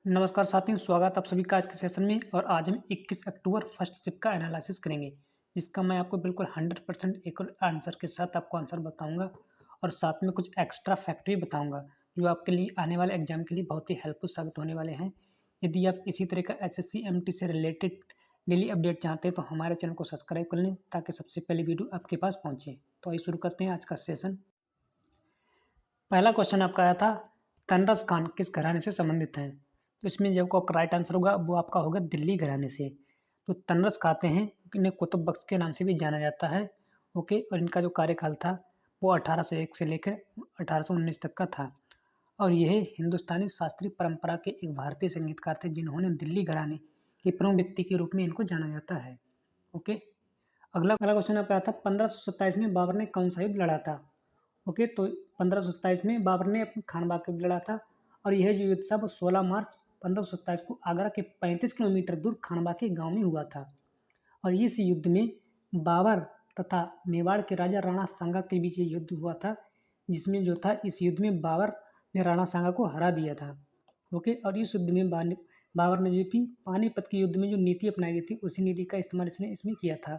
नमस्कार साथियों, स्वागत आप सभी का आज के सेशन में। और आज हम 21 अक्टूबर फर्स्ट शिफ्ट का एनालिसिस करेंगे, जिसका मैं आपको बिल्कुल 100% एक आंसर के साथ आपको आंसर बताऊंगा और साथ में कुछ एक्स्ट्रा फैक्ट भी बताऊंगा, जो आपके लिए आने वाले एग्जाम के लिए बहुत ही हेल्पफुल साबित होने वाले हैं। यदि आप इसी तरह का एसएससी एमटी से रिलेटेड डेली अपडेट चाहते हैं तो हमारे चैनल को सब्सक्राइब कर लें, ताकि सबसे पहले वीडियो आपके पास पहुँचे। तो आइए शुरू करते हैं आज का सेशन। पहला क्वेश्चन आपका आया था, तनरस खान किस घराने से संबंधित हैं? तो इसमें जो आपका राइट आंसर होगा वो आपका होगा दिल्ली घराने से। तो तनरस खाते हैं, इन्हें कुतुब बख्श के नाम से भी जाना जाता है। ओके, और इनका जो कार्यकाल था वो 1801 से लेकर 1819 तक का था। और यह हिंदुस्तानी शास्त्रीय परंपरा के एक भारतीय संगीतकार थे, जिन्होंने दिल्ली घराने के प्रमुख व्यक्ति के रूप में इनको जाना जाता है। ओके, अगला अगला क्वेश्चन आपका था, 1527 में बाबर ने कौन सा युद्ध लड़ा था? ओके, तो 1527 में बाबर ने अपने खानबाग का युद्ध लड़ा था। और यह जो युद्ध था वो 16 मार्च 1527 को आगरा के 35 किलोमीटर दूर खानबाग के गांव में हुआ था। और इस युद्ध में बाबर तथा मेवाड़ के राजा राणा सांगा के बीच ये युद्ध हुआ था, जिसमें जो था इस युद्ध में बाबर ने राणा सांगा को हरा दिया था। ओके, और इस युद्ध में बाबर ने जो भी पानीपत के युद्ध में जो नीति अपनाई गई थी, उसी नीति का इस्तेमाल इसने इसमें किया था।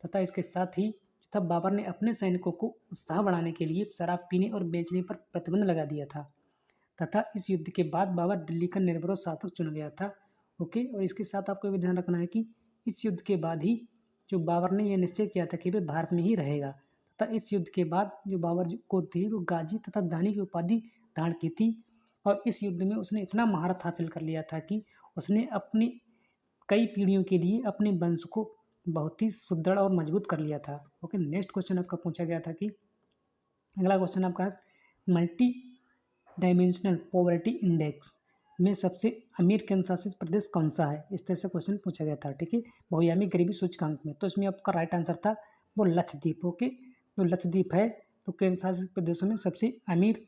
तथा इसके साथ ही तब बाबर ने अपने सैनिकों को उत्साह बढ़ाने के लिए शराब पीने और बेचने पर प्रतिबंध लगा दिया था। तथा इस युद्ध के बाद बाबर दिल्ली का निर्विरोध शासक चुना गया था। ओके, और इसके साथ आपको भी ध्यान रखना है कि इस युद्ध के बाद ही जो बाबर ने यह निश्चय किया था कि वह भारत में ही रहेगा। तथा इस युद्ध के बाद जो बाबर को थी वो गाजी तथा दानी की उपाधि धारण की थी। और इस युद्ध में उसने इतना महारत हासिल कर लिया था कि उसने अपनी कई पीढ़ियों के लिए अपने वंश को बहुत ही सुदृढ़ और मजबूत कर लिया था। ओके, नेक्स्ट क्वेश्चन आपका पूछा गया था कि अगला क्वेश्चन आपका मल्टी डायमेंशनल पॉवर्टी इंडेक्स में सबसे अमीर केंद्र शासित प्रदेश कौन सा है? इस तरह से क्वेश्चन पूछा गया था। ठीक है, बहुआयामी गरीबी सूचकांक में। तो इसमें आपका राइट आंसर था वो लक्षद्वीप। ओके, जो लक्षद्वीप है तो केंद्र शासित प्रदेशों में सबसे अमीर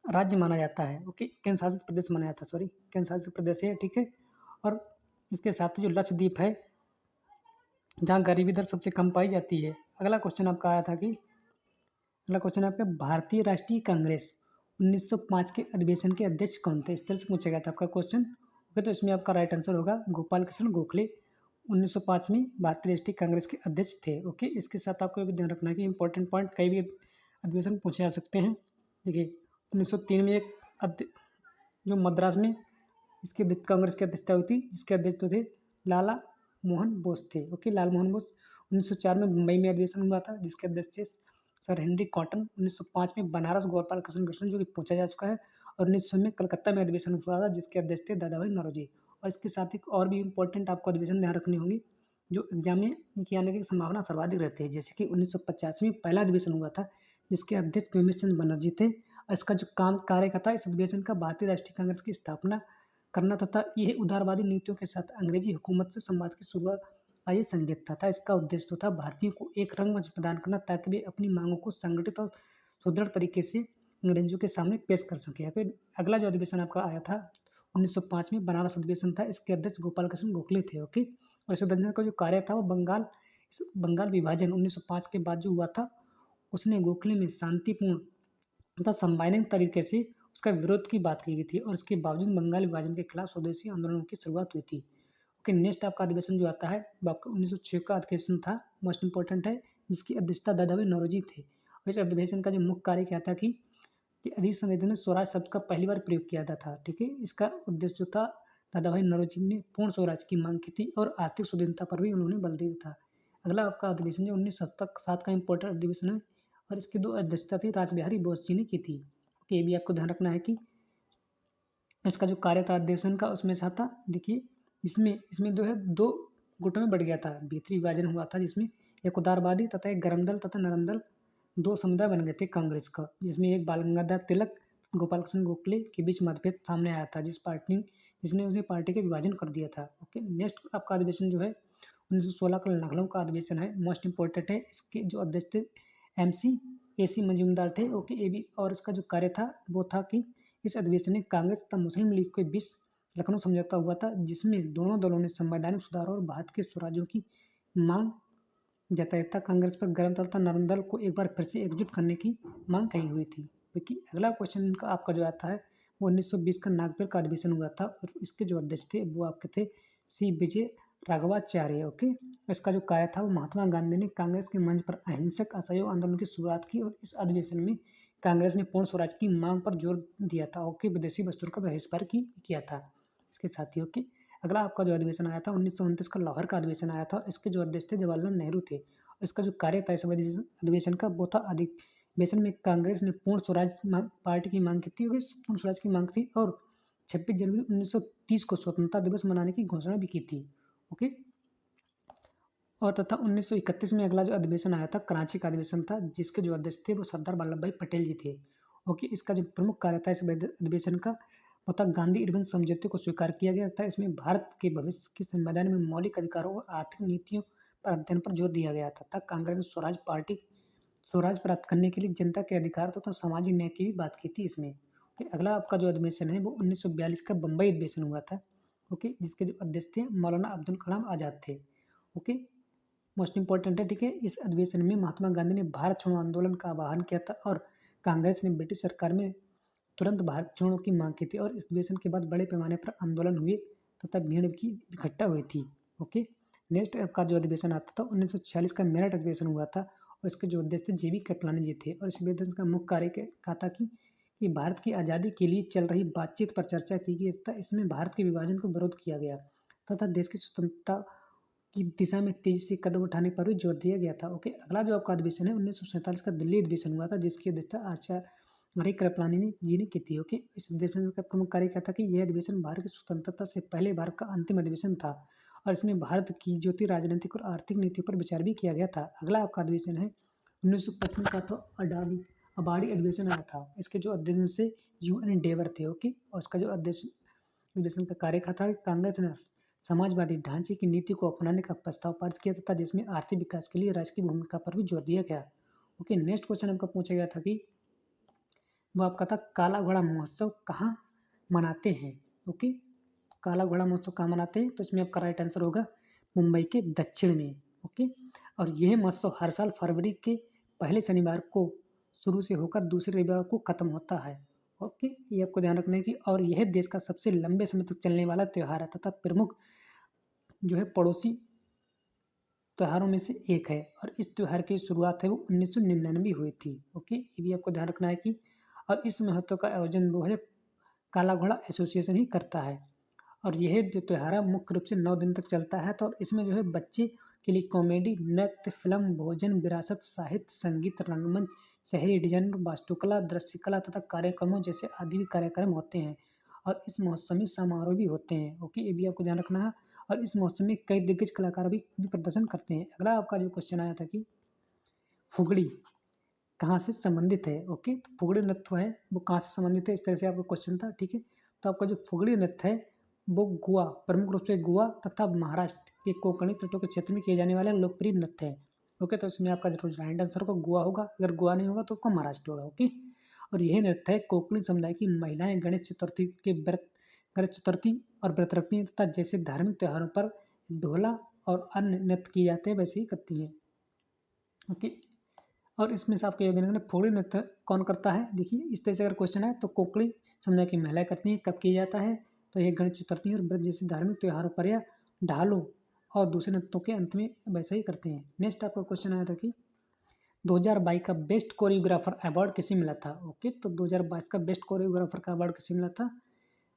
राज्य माना जाता है। ओके, केंद्र शासित प्रदेश माना जाता है, सॉरी केंद्र शासित प्रदेश है। ठीक है, और इसके साथ ही जो लक्षद्वीप है जहाँ गरीबी दर सबसे कम पाई जाती है। अगला क्वेश्चन आपका आया था कि अगला क्वेश्चन आपका भारतीय राष्ट्रीय कांग्रेस 1905 के अधिवेशन के अध्यक्ष कौन थे? इस तरह से पूछा गया था आपका क्वेश्चन। ओके, तो इसमें आपका राइट आंसर होगा गोपाल कृष्ण गोखले। 1905 में भारतीय राष्ट्रीय कांग्रेस के अध्यक्ष थे। ओके, इसके साथ आपको भी ध्यान रखना है कि इंपॉर्टेंट पॉइंट कई भी अधिवेशन पूछे जा सकते हैं। देखिए, 1903 में एक जो मद्रास में इसके कांग्रेस की अध्यक्षता हुई थी, जिसके अध्यक्ष तो थे लाला मोहन बोस थे। ओके, लाल मोहन बोस। 1904 में मुंबई में अधिवेशन हुआ था, जिसके अध्यक्ष थे सर हेनरी कॉटन। 1905 में बनारस गोपाल कृष्ण गोखले, जो कि पूछा जा चुका है। और 1900 में कलकत्ता में अधिवेशन हुआ था, जिसके अध्यक्ष थे दादा भाई नौरोजी। और इसके साथ ही और भी इंपॉर्टेंट आपको अधिवेशन ध्यान रखनी होगी, जो एग्जाम में इनकी आने की संभावना सर्वाधिक रहती है। जैसे कि 1985 में पहला अधिवेशन हुआ था, जिसके अध्यक्ष भीमेश चंद्र बनर्जी थे। और इसका जो काम कार्य का था, इस अधिवेशन का भारतीय राष्ट्रीय कांग्रेस की स्थापना करना तथा यह उदारवादी नीतियों के साथ अंग्रेजी हुकूमत से संवाद की शुरुआत का ये संकेत था। इसका उद्देश्य तो था भारतीयों को एक रंगमंच प्रदान करना, ताकि वे अपनी मांगों को संगठित और सुदृढ़ तरीके से अंग्रेजों के सामने पेश कर सके। फिर अगला जो अधिवेशन आपका आया था 1905 में बनारस अधिवेशन था, इसके अध्यक्ष गोपाल कृष्ण गोखले थे। ओके, और इस अधिवेशन का जो कार्य था वो बंगाल विभाजन 1905 के बाद जो हुआ था, उसने गोखले में शांतिपूर्ण तथा संवैधानिक तरीके से उसका विरोध की बात की गई थी। और इसके बावजूद बंगाल विभाजन के खिलाफ स्वदेशी आंदोलनों की शुरुआत हुई थी। ओके, नेक्स्ट आपका अधिवेशन जो आता है वो आपका 1906 का अधिवेशन था, मोस्ट इंपॉर्टेंट है, जिसकी अध्यक्षता दादा भाई नौरोजी थे। और इस अधिवेशन का जो मुख्य कार्य क्या था कि अधिसंविधान में स्वराज शब्द का पहली बार प्रयोग किया था। ठीक है, इसका उद्देश्य जो था, दादा भाई नौरोजी ने पूर्ण स्वराज की मांग की थी और आर्थिक स्वतंत्रता पर भी उन्होंने बल दिया था। अगला आपका अधिवेशन जो 1907 का इंपॉर्टेंट अधिवेशन है, और इसकी दो अध्यक्षता थी रासबिहारी बोस जी ने की थी। ओके, ये भी आपको ध्यान रखना है कि इसका जो कार्य था अधिवेशन का, उसमें से था। देखिए, इसमें इसमें जो है दो गुटों में बढ़ गया था, भीतरी विभाजन हुआ था, जिसमें एक उदारवादी तथा एक गरम दल तथा नरम दल, दो समुदाय बन गए थे कांग्रेस का, जिसमें एक बाल गंगाधर तिलक गोपाल कृष्ण गोखले के बीच मतभेद सामने आया था, जिसने उसे पार्टी के विभाजन कर दिया था। ओके, नेक्स्ट आपका अधिवेशन जो है 1916 का लखनऊ का अधिवेशन है, मोस्ट इंपॉर्टेंट है। इसके जो अध्यक्ष थे AC मजूमदार थे। ओके, ये भी, और इसका जो कार्य था वो था कि इस अधिवेशन में कांग्रेस तथा मुस्लिम लीग के बीच लखनऊ समझौता हुआ था, जिसमें दोनों दलों ने संवैधानिक सुधार और भारत के स्वराज्यों की मांग जताई था। कांग्रेस पर गरम दल तथा नरम दल को एक बार फिर से एकजुट करने की मांग कही हुई थी। क्योंकि अगला क्वेश्चन आपका जो आता है वो 1920 का नागपुर का अधिवेशन हुआ था और इसके जो अध्यक्ष थे वो आपके थे सी विजय राघवाचार्य। ओके, इसका जो कार्य था वो महात्मा गांधी ने कांग्रेस के मंच पर अहिंसक असहयोग आंदोलन की शुरुआत की और इस अधिवेशन में कांग्रेस ने पूर्ण स्वराज की मांग पर जोर दिया था। ओके, विदेशी वस्तुओं का बहिष्कार किया था इसके साथियों के। अगला आपका जो अधिवेशन आया था 1929 का लाहौर का अधिवेशन आया था। इसके जो अध्यक्ष थे जवाहरलाल नेहरू थे। इसका जो कार्य था इस अधिवेशन का वो था अधिवेशन में कांग्रेस ने पूर्ण स्वराज पार्टी की मांग की थी, पूर्ण स्वराज की मांग थी और 26 जनवरी 1930 को स्वतंत्रता दिवस मनाने की घोषणा भी की थी। ओके, और तथा 1931 में अगला जो अधिवेशन आया था कराची का अधिवेशन था, जिसके जो अध्यक्ष थे वो सरदार वल्लभ भाई पटेल जी थे। ओके, इसका जो प्रमुख कार्य था इस अधिवेशन का वो था गांधी इरविन समझौते को स्वीकार किया गया था। इसमें भारत के भविष्य की संविधान में मौलिक अधिकारों और आर्थिक नीतियों पर अध्ययन पर जोर दिया गया था। कांग्रेस ने स्वराज प्राप्त करने के लिए जनता के अधिकार तथा सामाजिक न्याय की भी बात की थी इसमें। अगला आपका जो अधिवेशन है वो 1942 का बम्बई अधिवेशन हुआ था। ओके, जिसके जो अध्यक्ष थे मौलाना अब्दुल कलाम आज़ाद थे। ओके, मोस्ट इंपॉर्टेंट है, ठीक है। इस अधिवेशन में महात्मा गांधी ने भारत छोड़ो आंदोलन का आह्वान किया था और कांग्रेस ने ब्रिटिश सरकार में तुरंत भारत छोड़ो की मांग की थी और इस अधिवेशन के बाद बड़े पैमाने पर आंदोलन हुए तथा भीड़ की इकट्ठा हुई थी। ओके, नेक्स्ट आपका जो अधिवेशन आता था 1946 का मेरठ अधिवेशन हुआ था और इसके जो अध्यक्ष थे JB कृपलानी जी थे और इस अधिवेशन का मुख्य कार्य कहा था कि भारत की आज़ादी के लिए चल रही बातचीत पर चर्चा की गई तथा इसमें भारत के विभाजन को विरोध किया गया तथा देश की स्वतंत्रता की दिशा में तेजी से कदम उठाने पर भी जोर दिया गया था। ओके, अगला जो आपका अधिवेशन है 1947 का दिल्ली अधिवेशन हुआ था, जिसकी अध्यक्षता आचार्य कृपलानी जी ने की थी। ओके, इस अधिवेशन का प्रमुख कार्य क्या था कि यह अधिवेशन भारत की स्वतंत्रता से पहले भारत का अंतिम अधिवेशन था और इसमें भारत की जो थी राजनीतिक और आर्थिक नीतियों पर विचार भी किया गया था। अगला आपका अधिवेशन है 1955 का तो अबाड़ी अधिवेशन आया था। इसके जो अध्यक्ष से UN डेवर थे। ओके, और उसका जो अध्यक्ष अधिवेशन का कार्य था कांग्रेस ने समाजवादी ढांचे की नीति को अपनाने का प्रस्ताव पारित किया तथा जिसमें आर्थिक विकास के लिए राज्य की भूमिका पर भी जोर दिया गया। ओके, नेक्स्ट क्वेश्चन आपका पूछा गया था कि वो आपका था काला घोड़ा महोत्सव कहाँ मनाते हैं। ओके, काला घोड़ा महोत्सव कहाँ मनाते हैं, तो इसमें आपका राइट आंसर होगा मुंबई के दक्षिण में। ओके, और यह महोत्सव हर साल फरवरी के पहले शनिवार को शुरू से होकर दूसरे रविवार को खत्म होता है। ओके, ये आपको ध्यान रखना है कि और यह देश का सबसे लंबे समय तक चलने वाला त्यौहार है तथा प्रमुख जो है पड़ोसी त्योहारों में से एक है और इस त्यौहार की शुरुआत है वो 1999 हुई थी। ओके, ये भी आपको ध्यान रखना है कि और इस महत्व का आयोजन वो है काला घोड़ा एसोसिएशन ही करता है और यह जो त्यौहार है मुख्य रूप से 9 दिन तक चलता है। तो इसमें जो है बच्चे के लिए कॉमेडी, नृत्य, फिल्म, भोजन, विरासत, साहित्य, संगीत, रंगमंच, शहरी डिजाइन, वास्तुकला, दृश्यकला तथा कार्यक्रमों जैसे आदि भी कार्यक्रम होते हैं और इस महोत्सव में समारोह भी होते हैं। ओके, ये भी आपको ध्यान रखना है और इस महोत्सव में कई दिग्गज कलाकार भी प्रदर्शन करते हैं। अगला आपका जो क्वेश्चन आया था कि फुगड़ी कहाँ से संबंधित है। ओके, तो फुगड़ी नृत्य है वो कहाँ से संबंधित है, इस तरह से आपका क्वेश्चन था। ठीक है, तो आपका जो फुगड़ी नृत्य है वो गोवा, प्रमुख रूप से गोवा तथा महाराष्ट्र के कोंकणी तटों के क्षेत्र में किए जाने वाले लोकप्रिय नृत्य है। ओके, तो इसमें आपका जो राइट आंसर होगा गोवा होगा, अगर गोवा नहीं होगा तो आपका महाराष्ट्र होगा। ओके, और यह नृत्य है कोंकणी समुदाय की महिलाएं गणेश चतुर्थी और व्रत रखती हैं तथा जैसे धार्मिक त्योहारों पर ढोला और अन्य नृत्य किए जाते हैं वैसे ही करती हैं। ओके, और इसमें से आपको याद रखना फुगड़ी नृत्य कौन करता है। देखिए, इस तरह से अगर क्वेश्चन है तो कोंकणी समुदाय की महिलाएं करती हैं। कब किया जाता है, तो ये गणेश चतुर्थी और व्रत जैसे धार्मिक त्योहारों पर या ढालों और दूसरे नृत्यों के अंत में वैसे ही करते हैं। नेक्स्ट आपका क्वेश्चन आया था कि 2022 का बेस्ट कोरियोग्राफर अवार्ड किसे मिला था। ओके, तो 2022 का बेस्ट कोरियोग्राफर का अवार्ड किसे मिला था।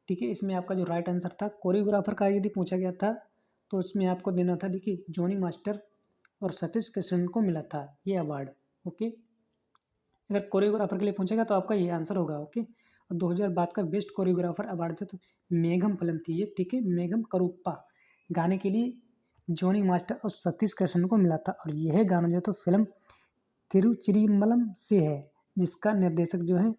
ठीक है, इसमें आपका जो राइट आंसर था कोरियोग्राफर का यदि पूछा गया था तो उसमें आपको देना था, देखिए जॉनी मास्टर और सतीश कृष्णन को मिला था ये अवार्ड। ओके, अगर कोरियोग्राफर के लिए पूछेगा तो आपका ये आंसर होगा। ओके, और 2022 का बेस्ट कोरियोग्राफर अवार्ड था तो मेघम फिल्म थी ये। ठीक है, मेघम करुप्पा गाने के लिए जॉनी मास्टर और सतीश कृष्णन को मिला था और यह गाना जो है तो फिल्म तिरुचिरिमलम से है, जिसका निर्देशक जो है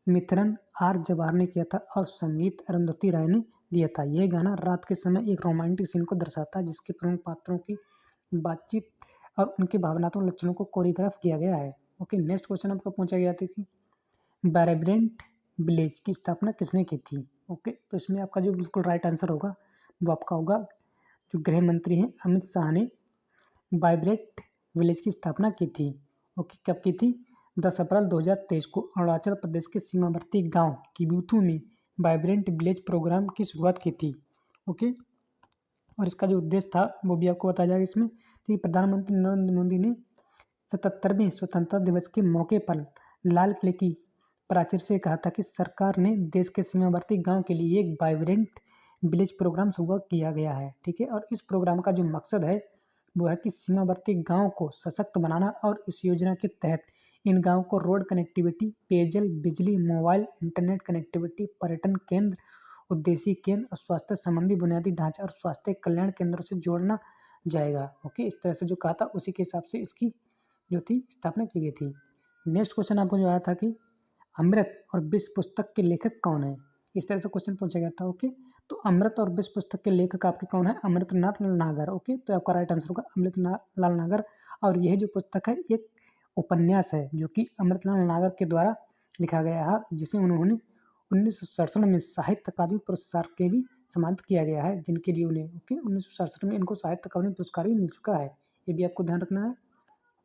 मिथुन R जवाहर ने किया था और संगीत अरुंधति राय ने दिया था। यह गाना रात के समय एक रोमांटिक सीन को दर्शाता है जिसके प्रमुख पात्रों की बातचीत और उनके भावनात्मक लक्षणों को कोरियोग्राफ किया गया है। ओके, नेक्स्ट क्वेश्चन आपका पूछा गया था कि बैरेब्रेंट विलेज की स्थापना किसने की थी। ओके, तो इसमें आपका जो बिल्कुल राइट आंसर होगा वो आपका होगा जो गृह मंत्री हैं अमित शाह ने वाइब्रेंट विलेज की स्थापना की थी। ओके, कब की थी, 10 अप्रैल 2023 को अरुणाचल प्रदेश के सीमावर्ती गांव किबुथु में वाइब्रेंट विलेज प्रोग्राम की शुरुआत की थी। ओके, और इसका जो उद्देश्य था वो भी आपको बताया जाएगा इसमें। तो प्रधानमंत्री नरेंद्र मोदी ने 77वें स्वतंत्रता दिवस के मौके पर लाल किले की प्राचीर से कहा था कि सरकार ने देश के सीमावर्ती गांव के लिए एक वाइब्रेंट विलेज प्रोग्राम शुरू किया गया है। ठीक है, और इस प्रोग्राम का जो मकसद है वो है कि सीमावर्ती गांव को सशक्त बनाना, और इस योजना के तहत इन गांवों को रोड कनेक्टिविटी, पेयजल, बिजली, मोबाइल, इंटरनेट कनेक्टिविटी, पर्यटन केंद्र, उद्देश्य केंद्र और स्वास्थ्य संबंधी बुनियादी ढांचा और स्वास्थ्य कल्याण केंद्रों से जोड़ना जाएगा। ओके, इस तरह से जो कहा था उसी के हिसाब से इसकी जो थी स्थापना की गई थी। नेक्स्ट क्वेश्चन आपको जो आया था कि अमृत और विश्व पुस्तक के लेखक कौन है, इस तरह से क्वेश्चन पूछा गया था। ओके, तो अमृत और विश्व पुस्तक के लेखक आपके कौन है? अमृतनाथ नागर। ओके, तो आपका राइट आंसर होगा अमृतनाथ लाल नागर। और यह जो पुस्तक है एक उपन्यास है जो कि अमृतलाल नागर के द्वारा लिखा गया है, जिसे उन्होंने 1967 में साहित्य अकादमी पुरस्कार के भी सम्मानित किया गया है, जिनके लिए उन्हें 1967 में इनको साहित्य अकादमी पुरस्कार भी मिल चुका है। ये भी आपको ध्यान रखना है।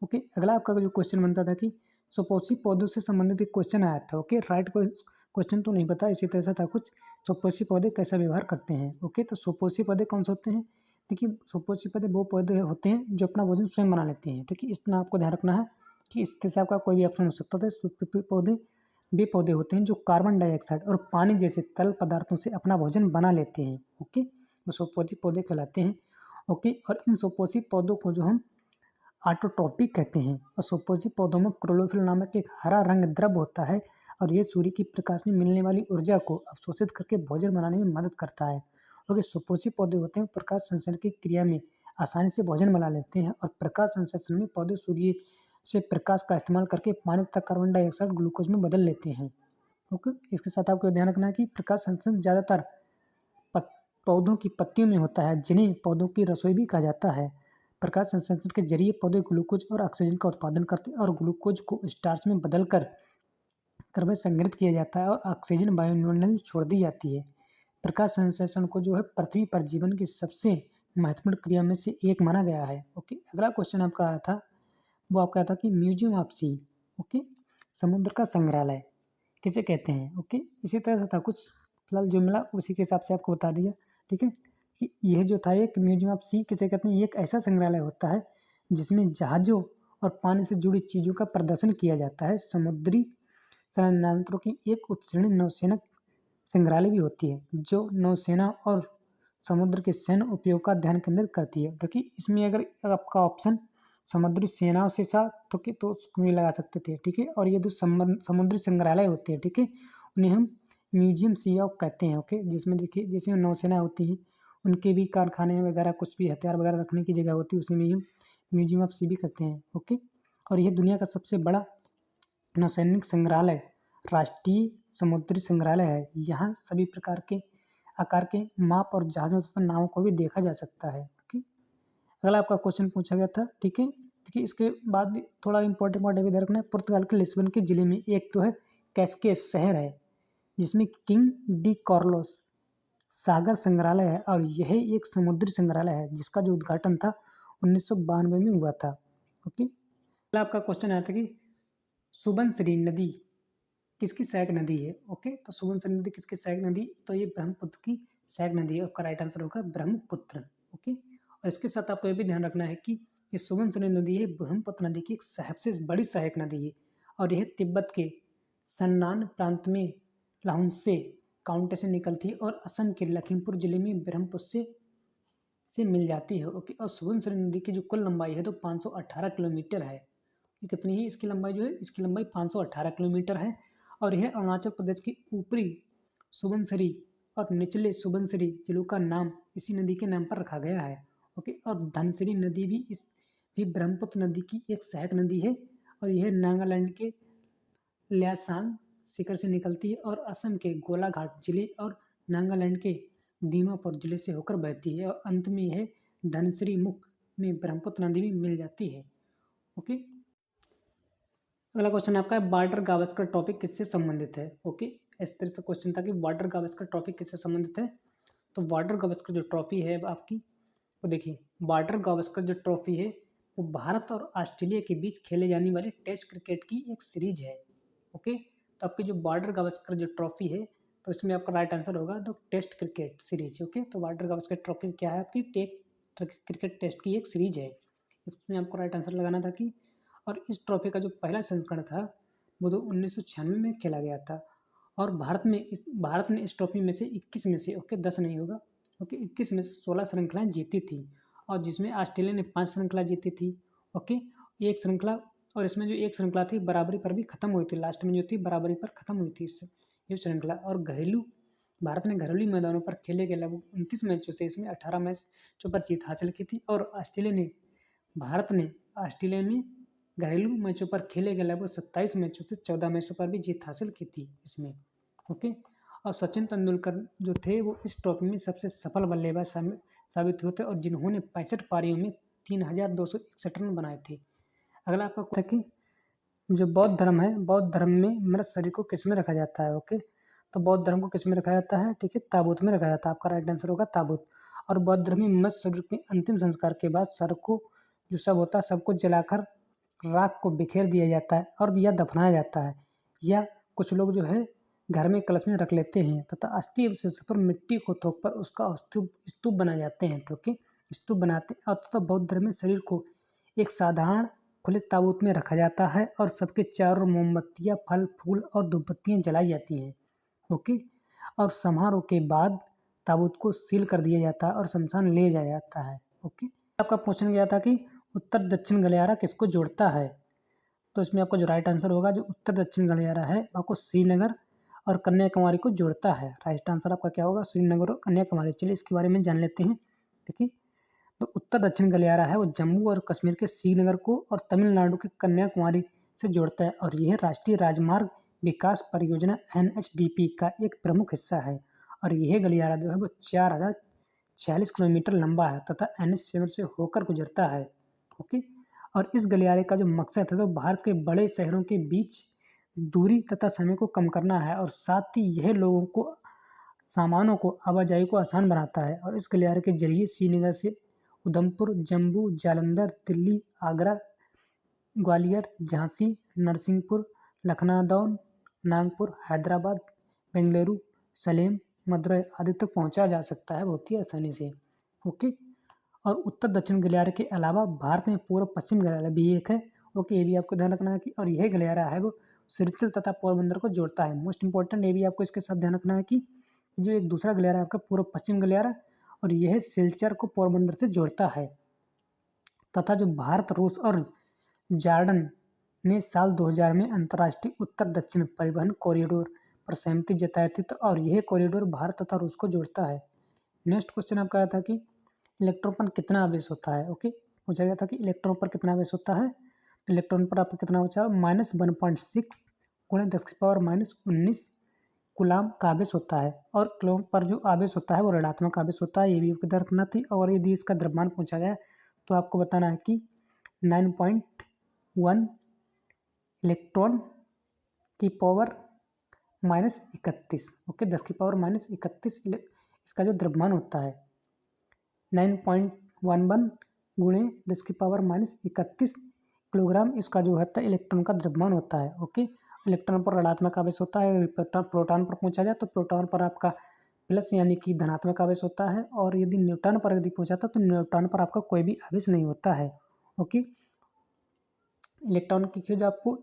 ओके, अगला आपका जो क्वेश्चन बनता था कि सुपोषी पौधों से संबंधित एक क्वेश्चन आया था। ओके, राइट क्वेश्चन तो नहीं पता, इसी तरह से था कुछ, सुपोषी पौधे कैसा व्यवहार करते हैं। ओके, तो सुपोषी पौधे कौन से होते हैं? देखिए, सुपोषी पौधे वो पौधे होते हैं जो अपना भोजन स्वयं बना लेते हैं। ठीक है, इतना आपको ध्यान रखना है कि इस तरह से आपका कोई भी ऑप्शन हो सकता था। सुपोषी पौधे वे पौधे होते हैं जो कार्बन डाइऑक्साइड और पानी जैसे तरल पदार्थों से अपना भोजन बना लेते हैं। ओके, वो सुपोषी पौधे कहलाते हैं। ओके, और इन सुपोषी पौधों को जो हम ऑटोट्रॉपिक कहते हैं। और सुपोषी पौधों में क्लोरोफिल नामक एक हरा रंग द्रव्य होता है, और यह सूर्य की प्रकाश में मिलने वाली ऊर्जा को अवशोषित करके भोजन बनाने में मदद करता है। क्योंकि सुपोषी पौधे होते हैं प्रकाश संश्लेषण की क्रिया में आसानी से भोजन बना लेते हैं, और प्रकाश संश्लेषण में पौधे सूर्य से प्रकाश का इस्तेमाल करके पानी तथा कार्बन डाइऑक्साइड ग्लूकोज में बदल लेते हैं। ओके, इसके साथ आपको ध्यान रखना है कि प्रकाश संश्लेषण ज़्यादातर पौधों की पत्तियों में होता है, जिन्हें पौधों की रसोई भी कहा जाता है। प्रकाश संश्लेषण के जरिए पौधे ग्लूकोज और ऑक्सीजन का उत्पादन करते हैं, और ग्लूकोज को स्टार्च में बदलकर कार्बन संग्रहित किया जाता है, और ऑक्सीजन वायुमंडल में छोड़ दी जाती है। प्रकाश संश्लेषण को जो है पृथ्वी पर जीवन की सबसे महत्वपूर्ण क्रिया में से एक माना गया है। ओके, अगला क्वेश्चन आपका आया था, वो आपका आया था कि म्यूजियम ऑफ सी, ओके, समुद्र का संग्रहालय किसे कहते हैं। ओके, इसी तरह से था कुछ, फिलहाल जो मिला उसी के हिसाब से आपको बता दिया। ठीक है, कि यह जो था एक म्यूजियम ऑफ सी किसे कहते हैं, ये एक ऐसा संग्रहालय होता है जिसमें जहाज़ों और पानी से जुड़ी चीज़ों का प्रदर्शन किया जाता है। समुद्री संयंत्रों की एक उपश्रेणी नौसेना संग्रहालय भी होती है, जो नौसेना और समुद्र के सैन्य उपयोग का ध्यान केंद्रित करती है। क्योंकि इसमें अगर आपका ऑप्शन समुद्री सेनाओं से था तो उसको भी लगा सकते थे। ठीक है, और ये जो समुद्री संग्रहालय होते हैं, ठीक है, उन्हें हम म्यूजियम सी ऑफ कहते हैं। ओके, जिसमें देखिए जैसे नौसेना होती है उनके भी कारखाने वगैरह कुछ भी हथियार वगैरह रखने की जगह होती है, उसी में हम म्यूजियम ऑफ सी भी करते हैं। ओके, और यह दुनिया का सबसे बड़ा नौसैनिक संग्रहालय राष्ट्रीय समुद्री संग्रहालय है। यहाँ सभी प्रकार के आकार के माप और जहाज़ों तथा नावों को भी देखा जा सकता है। ओके, अगला आपका क्वेश्चन पूछा गया था। ठीक है, देखिए इसके बाद थोड़ा इंपॉर्टेंट भी रखना है। पुर्तगाल के लिस्बन के जिले में एक तो है कैस्केस शहर है, जिसमें किंग डी कार्लोस सागर संग्रहालय है, और यह एक समुद्री संग्रहालय है जिसका जो उद्घाटन था 1992 में हुआ था। ओके, अगला आपका क्वेश्चन आया था कि सुबनसिरी नदी किसकी सहायक नदी है। ओके, तो सुबनसिरी नदी किसकी सहायक नदी, तो ये ब्रह्मपुत्र की सहायक नदी है। आपका राइट आंसर होगा ब्रह्मपुत्र। ओके, और इसके साथ आपको ये भी ध्यान रखना है कि ये सुबनसिरी नदी है ब्रह्मपुत्र नदी की एक सबसे बड़ी सहायक नदी है, और यह तिब्बत के सन्नान प्रांत में लाहुंसे काउंटी से निकलती है और असम के लखीमपुर जिले में ब्रह्मपुत्र से मिल जाती है। ओके, और सुबनसिरी नदी की जो कुल लंबाई है तो 518 किलोमीटर है। ये कितनी है इसकी लंबाई, जो है इसकी लंबाई 518 किलोमीटर है, और यह अरुणाचल प्रदेश की ऊपरी सुबनसिरी और निचले सुबनसिरी जिलों का नाम इसी नदी के नाम पर रखा गया है। ओके, और धनसिरी नदी भी ब्रह्मपुत्र नदी की एक सहायक नदी है, और यह नागालैंड के ल्यासांग शिखर से निकलती है और असम के गोलाघाट जिले और नागालैंड के दीमापुर जिले से होकर बहती है, और अंत में यह धनसिरी मुख में ब्रह्मपुत्र नदी में मिल जाती है। ओके, अगला क्वेश्चन आपका है वाटर गावस्कर टॉपिक किससे संबंधित है। ओके, इस तरह से क्वेश्चन था कि वाटर गावस्कर टॉपिक किससे संबंधित है। तो वाटर गावस्कर जो ट्रॉफी है आपकी, तो देखिए वाटर गावस्कर जो ट्रॉफी है वो भारत और ऑस्ट्रेलिया के बीच खेले जाने वाले टेस्ट क्रिकेट की एक सीरीज है। ओके, तो आपकी जो बॉर्डर गावस्कर जो ट्रॉफी है, तो इसमें आपका राइट आंसर होगा the test cricket series. Okay, तो बॉर्डर गावस्कर ट्रॉफी क्या है आपकी क्रिकेट टेस्ट की एक सीरीज है। इसमें आपको राइट आंसर लगाना था कि, और इस ट्रॉफी का जो पहला संस्करण था वो तो 1996 में खेला गया था। और भारत ने इस ट्रॉफी में से 21 में से, ओके 10 नहीं होगा, ओके 21 में से 16 श्रृंखलाएं जीती थी, और जिसमें ऑस्ट्रेलिया ने 5 श्रृंखला जीती थी। ओके, एक श्रृंखला, और इसमें जो एक श्रृंखला थी बराबरी पर भी खत्म हुई थी, लास्ट में जो थी बराबरी पर खत्म हुई थी ये श्रृंखला। और भारत ने घरेलू मैदानों पर खेले गए लगभग 29 मैचों से इसमें 18 मैचों पर जीत हासिल की थी। और भारत ने ऑस्ट्रेलिया में घरेलू मैचों पर खेले गए लगभग 27 मैचों से 14 मैचों पर भी जीत हासिल की थी इसमें। ओके, और सचिन तेंदुलकर जो थे वो इस ट्रॉफी में सबसे सफल बल्लेबाज साबित हुए थे, और जिन्होंने 65 पारियों में 3261 रन बनाए थे। अगला आपका था कि जो बौद्ध धर्म है, बौद्ध धर्म में मृत शरीर को किस में रखा जाता है। ओके, तो बौद्ध धर्म को किस में रखा जाता है, ठीक है, ताबूत में रखा जाता है। आपका राइट आंसर होगा ताबूत। और बौद्ध धर्म में मृत शरीर के अंतिम संस्कार के बाद सर को जो सब होता है सबको जलाकर राख को बिखेर दिया जाता है और या दफनाया जाता है, या कुछ लोग जो है घर में कलश में रख लेते हैं तथा अस्थि अवशेष पर मिट्टी को थोप कर उसका स्तूप बनाए जाते हैं। ओके, स्तूप बनाते हैं। और तथा बौद्ध धर्म में शरीर को एक साधारण खुले ताबूत में रखा जाता है और सबके चारों मोमबत्तियाँ, फल फूल और धूपबत्तियाँ जलाई जाती हैं। ओके, और समारोह के बाद ताबूत को सील कर दिया जाता है और शमशान ले जाया जाता है। ओके, आपका क्वेश्चन गया था कि उत्तर दक्षिण गलियारा किसको जोड़ता है, तो इसमें आपका जो राइट आंसर होगा, जो उत्तर दक्षिण गलियारा है आपको श्रीनगर और कन्याकुमारी को जोड़ता है। राइट आंसर आपका क्या होगा, श्रीनगर और कन्याकुमारी। चलिए इसके बारे में जान लेते हैं। देखिए, तो उत्तर दक्षिण गलियारा है वो जम्मू और कश्मीर के श्रीनगर को और तमिलनाडु के कन्याकुमारी से जोड़ता है, और यह राष्ट्रीय राजमार्ग विकास परियोजना NHDP का एक प्रमुख हिस्सा है। और यह गलियारा जो है वो 4046 किलोमीटर लंबा है तथा NH7 से होकर गुजरता है। ओके, और इस गलियारे का जो मकसद है तो भारत के बड़े शहरों के बीच दूरी तथा समय को कम करना है, और साथ ही यह लोगों को सामानों को आवाजाही को आसान बनाता है। और इस गलियारे के जरिए श्रीनगर से उधमपुर, जम्मू, जालंधर, दिल्ली, आगरा, ग्वालियर, झांसी, नरसिंहपुर, लखनऊ, नागपुर, हैदराबाद, बेंगलुरु, सलेम, मदुरई आदि तक पहुंचा जा सकता है बहुत ही आसानी से। ओके, और उत्तर दक्षिण गलियारे के अलावा भारत में पूर्व पश्चिम गलियारा भी एक है। ओके, ये भी आपको ध्यान रखना है कि, और यह गलियारा है वो सिरसिल तथा पोरबंदर को जोड़ता है। मोस्ट इंपॉर्टेंट ये भी आपको इसके साथ ध्यान रखना है कि जो एक दूसरा गलियारा है आपका पूर्व पश्चिम गलियारा, और यह सिलचर को पोरबंदर से जोड़ता है। तथा जो भारत, रूस और जॉर्डन ने साल 2000 में अंतर्राष्ट्रीय उत्तर दक्षिण परिवहन कॉरिडोर पर सहमति जताई थी, तो और यह कॉरिडोर भारत तथा रूस को जोड़ता है। नेक्स्ट क्वेश्चन आपका आया था कि इलेक्ट्रॉन पर कितना आवेश होता है। ओके, पूछा गया था कि इलेक्ट्रॉन पर कितना आवेश होता है, तो इलेक्ट्रॉन पर आपका कितना बचा, -1.6 गुणे 10⁻⁻19 कूलाम का आवेश होता है। और कूलम पर जो आवेश होता है वो ऋणात्मक आवेश होता है, ये भी आपको ध्यान रखना थी। और यदि इसका द्रव्यमान पूछा गया तो आपको बताना है कि 9.1 इलेक्ट्रॉन की पावर -31, ओके 10⁻31 इसका जो द्रव्यमान होता है। 9.11 गुणे 10⁻31 किलोग्राम इसका जो होता है इलेक्ट्रॉन का द्रव्यमान होता है। ओके, इलेक्ट्रॉन पर ऋणात्मक आवेश होता है। प्रोटॉन पर पूछा जाए तो प्रोटॉन पर आपका प्लस यानी कि धनात्मक आवेश होता है, और यदि न्यूट्रॉन पर यदि पूछा था तो न्यूट्रॉन पर आपका कोई भी आवेश नहीं होता है। ओके, इलेक्ट्रॉन की खोज आपको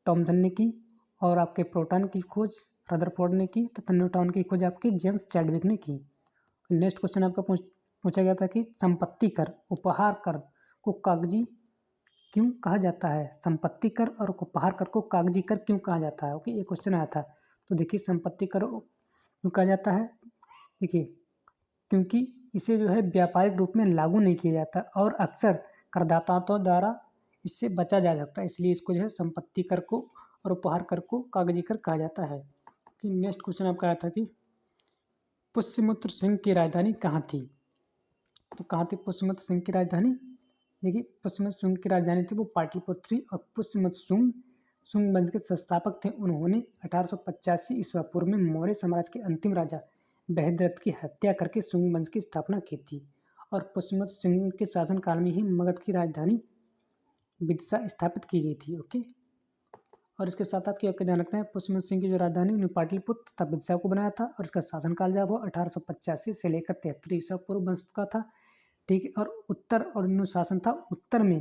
थॉमसन ने की, और आपके प्रोटॉन की खोज रदरफोर्ड ने की, तथा न्यूट्रॉन की खोज आपके जेम्स चैडविक ने की। नेक्स्ट क्वेश्चन आपका पूछा गया था कि संपत्ति कर, उपहार कर को कागजी क्यों कहा जाता है। संपत्ति कर और उपहार कर को कागजी कर क्यों कहा जाता है। ओके, ये क्वेश्चन आया था। तो देखिए, संपत्ति कर क्यों कहा जाता है, देखिए क्योंकि इसे जो है व्यापारिक रूप में लागू नहीं किया जाता और अक्सर करदाताओं द्वारा इससे बचा जा सकता है, इसलिए इसको जो है संपत्ति कर को और उपहार कर को कागजी कर कहा जाता है। कि नेक्स्ट क्वेश्चन आपका आया था कि पुष्यमित्र सिंह की राजधानी कहाँ थी। तो कहाँ थी पुष्यमित्र सिंह की राजधानी, देखिए पुष्यमित्र सिंह की राजधानी थी वो पाटलिपुत्र थी। और पुष्यमित्र शुंग वंश के संस्थापक थे। उन्होंने 1885 ईस्वी पूर्व में मौर्य साम्राज्य के अंतिम राजा बृहद्रथ की हत्या करके शुंग वंश की स्थापना की थी। और पुष्यमित्र सिंह के शासनकाल में ही मगध की राजधानी विदिशा स्थापित की गई थी। ओके, और इसके साथ आपके ध्यान रखना है पुष्यमित्र सिंह की जो राजधानी उन्हें पाटलिपुत्र तथा विदिशा को बनाया था, और इसका शासनकाल जब वो 1885 से लेकर 73 ईसा पूर्व वंश का था। ठीक है, और उत्तर और अनुशासन था उत्तर में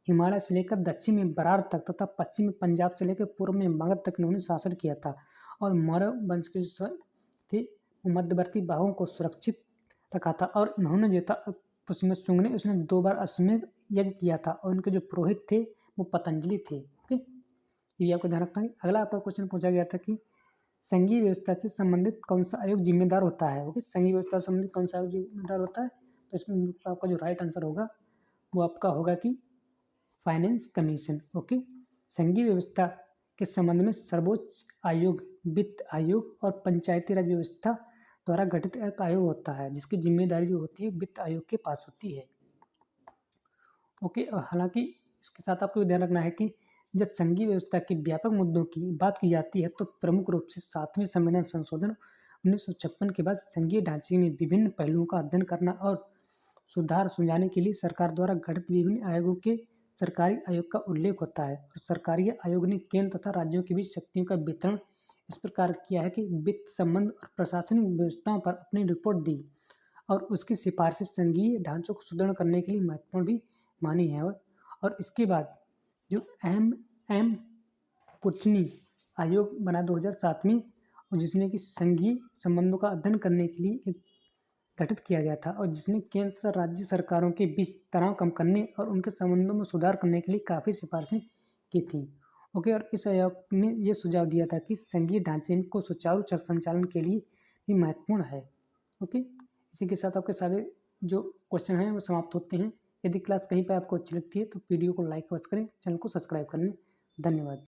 हिमालय से लेकर दक्षिण में बरार तक तथा पश्चिम में पंजाब से लेकर पूर्व में मगध तक इन्होंने शासन किया था। और मौर्य वंश के जो थे वो मध्यवर्ती भागों को सुरक्षित रखा था। और इन्होंने जो था पुष्यमित्र शुंग ने उसने 2 बार अश्वमेध यज्ञ किया था, और उनके जो पुरोहित थे वो पतंजलि थे। ओके, ये आपको ध्यान रखना है। अगला आपका क्वेश्चन पूछा गया था कि संघीय व्यवस्था से संबंधित कौन सा आयोग जिम्मेदार होता है। ओके, संघीय व्यवस्था से संबंधित कौन सा आयोग जिम्मेदार होता है, तो इसमें आपका जो राइट आंसर होगा वो आपका होगा कि फाइनेंस कमीशन। ओके, संघीय व्यवस्था के संबंध में सर्वोच्च आयोग वित्त आयोग और पंचायती राज व्यवस्था द्वारा गठित एक आयोग होता है, जिसकी जिम्मेदारी जो होती है वित्त आयोग के पास होती है। ओके, और हालांकि इसके साथ आपको ध्यान रखना है कि जब संघीय व्यवस्था के व्यापक मुद्दों की बात की जाती है तो प्रमुख रूप से 7वें संविधान संशोधन 1956 के बाद संघीय ढांचे में विभिन्न पहलुओं का अध्ययन करना और सुधार सुझाने के लिए सरकार द्वारा गठित विभिन्न आयोगों के सरकारी आयोग का उल्लेख होता है। और सरकारी आयोग ने केंद्र तथा राज्यों के बीच शक्तियों का वितरण इस प्रकार किया है कि वित्त संबंध और प्रशासनिक व्यवस्थाओं पर अपनी रिपोर्ट दी, और उसकी सिफारिशें संघीय ढांचों को सुदृढ़ करने के लिए महत्वपूर्ण भी मानी है। और इसके बाद जो एम पुचनी आयोग बना 2007 में, और जिसने कि संघीय संबंधों का अध्ययन करने के लिए एक गठित किया गया था, और जिसने केंद्र और राज्य सरकारों के बीच तनाव कम करने और उनके संबंधों में सुधार करने के लिए काफ़ी सिफारिशें की थी। ओके, और इस आयोग ने ये सुझाव दिया था कि संघीय ढांचे को सुचारू संचालन के लिए भी महत्वपूर्ण है। ओके, इसी के साथ आपके सारे जो क्वेश्चन हैं वो समाप्त होते हैं। यदि क्लास कहीं पर आपको अच्छी लगती है तो वीडियो को लाइक अवश्य करें, चैनल को सब्सक्राइब करें। धन्यवाद।